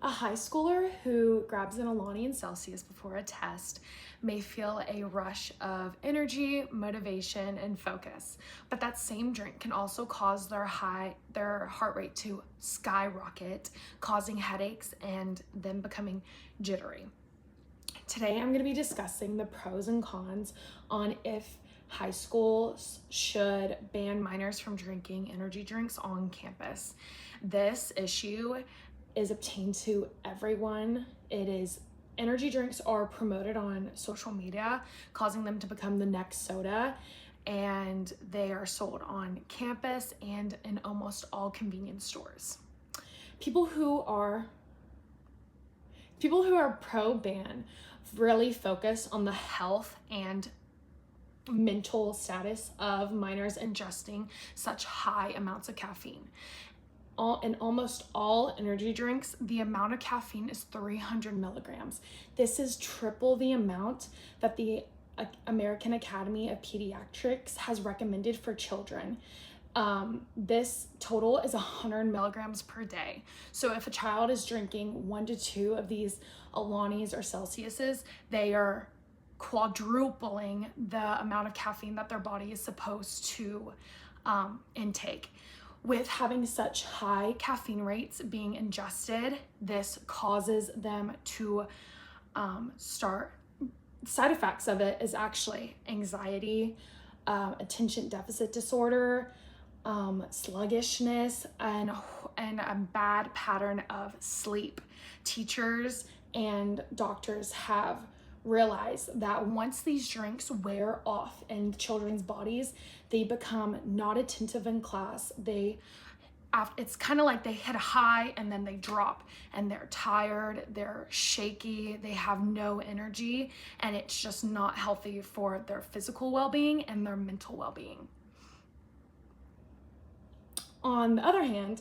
A high schooler who grabs an Alani and Celsius before a test may feel a rush of energy, motivation, and focus. But that same drink can also cause their heart rate to skyrocket, causing headaches and them becoming jittery. Today, I'm going to be discussing the pros and cons on if high schools should ban minors from drinking energy drinks on campus. This issue is obtained to everyone. Energy drinks are promoted on social media, causing them to become the next soda, and they are sold on campus and in almost all convenience stores. People who are pro-ban really focus on the health and mental status of minors ingesting such high amounts of caffeine. In almost all energy drinks, the amount of caffeine is 300 milligrams. This is triple the amount that the American Academy of Pediatrics has recommended for children. This total is 100 milligrams per day. So if a child is drinking 1 to 2 of these Alanis or Celsiuses, they are quadrupling the amount of caffeine that their body is supposed to intake. With having such high caffeine rates being ingested, this causes them to start. Side effects of it is actually anxiety, attention deficit disorder, sluggishness, and a bad pattern of sleep. Teachers and doctors have realized that once these drinks wear off in children's bodies, they become not attentive in class. It's kind of like they hit a high and then they drop, and they're tired, they're shaky, they have no energy, and it's just not healthy for their physical well-being and their mental well-being. On the other hand,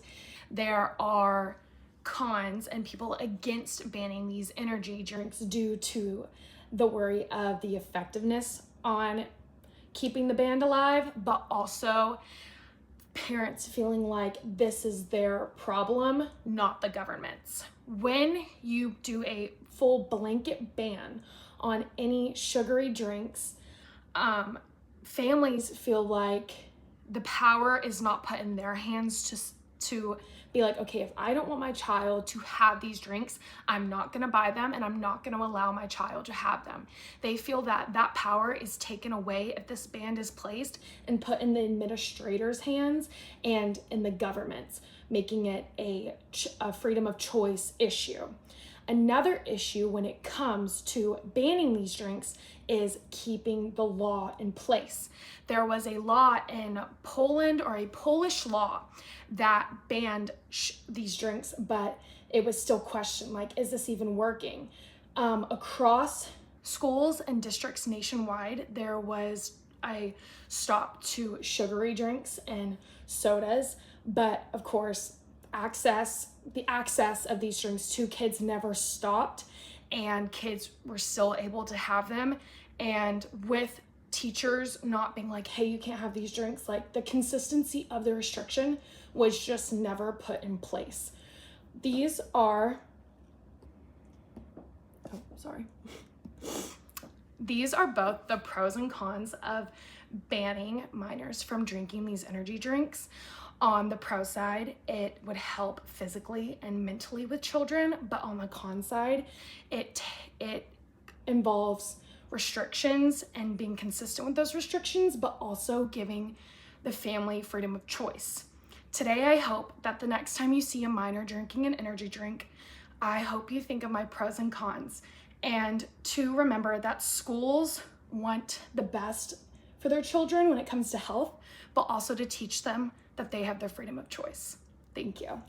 there are cons and people against banning these energy drinks due to the worry of the effectiveness on keeping the band alive, but also parents feeling like this is their problem, not the government's. When you do a full blanket ban on any sugary drinks, families feel like the power is not put in their hands to be like, okay, if I don't want my child to have these drinks, I'm not gonna buy them and I'm not gonna allow my child to have them. They feel that that power is taken away if this ban is placed and put in the administrators' hands and in the government's, making it a freedom of choice issue. Another issue when it comes to banning these drinks is keeping the law in place. There was a law in Poland, or a Polish law, that banned these drinks, but it was still questioned, like, is this even working? Across schools and districts nationwide, there was a stop to sugary drinks and sodas, but of course, the access of these drinks to kids never stopped, and kids were still able to have them. And with teachers not being like, hey, you can't have these drinks, like, the consistency of the restriction was just never put in place. These are both the pros and cons of banning minors from drinking these energy drinks. On the pro side, it would help physically and mentally with children, but on the con side, it involves restrictions and being consistent with those restrictions, but also giving the family freedom of choice. Today, I hope that the next time you see a minor drinking an energy drink, I hope you think of my pros and cons, and to remember that schools want the best for their children when it comes to health, but also to teach them that they have their freedom of choice. Thank you.